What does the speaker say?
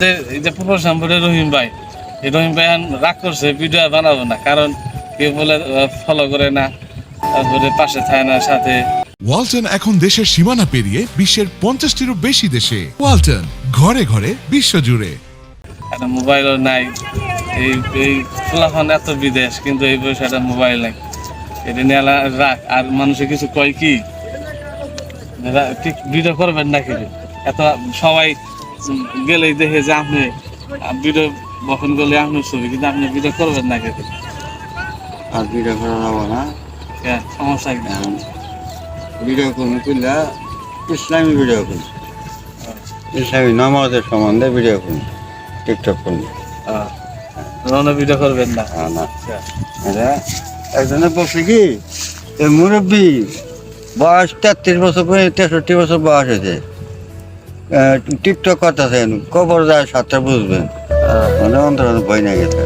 এই যে পূর্ব সম্পর্কে রহিম ভাই রাগ করছে, ভিডিও বানাবো না, কারণ কেউ বলে ফলো করে না, তারপরে পাশে থাকে না সাথে। ওয়ালটন এখন দেশের সীমানা পেরিয়ে বিশ্বের 50টিরও বেশি দেশে। ওয়ালটন, ঘরে ঘরে বিশ্বজুড়ে। একটা মোবাইলও নাই, এই এই ফোলাফোন এত বিদেশ, কিন্তু এই বয়সে একটা মোবাইল নাই। এটা নিয়ে রাখ, আর মানুষে কিছু কয় কি ঠিক ভিডিও করবেন না, কিন্তু এত সবাই গেলেই দেখে যে আপনি ভিডিও বহন করলে আপনার ছবি, কিন্তু আপনি ভিডিও করবেন না, কিন্তু আর ভিডিও করা যাবো না। সমস্যা কি? ভিডিও করলে ইসলামী ভিডিও করি, ইসলামী নামাজের সম্বন্ধে ভিডিও করি, টিকটক করি। ভিডিও করবেন না? না, এটা একজনে বলছে কি, এই মুরব্বী বয়স 33 বছর 63 বছর বয়স হয়েছে, টিকটক করতেছেন, কবর যায় সাতটা বুঝবেন, মানে অন্তর ভয় না গেছে।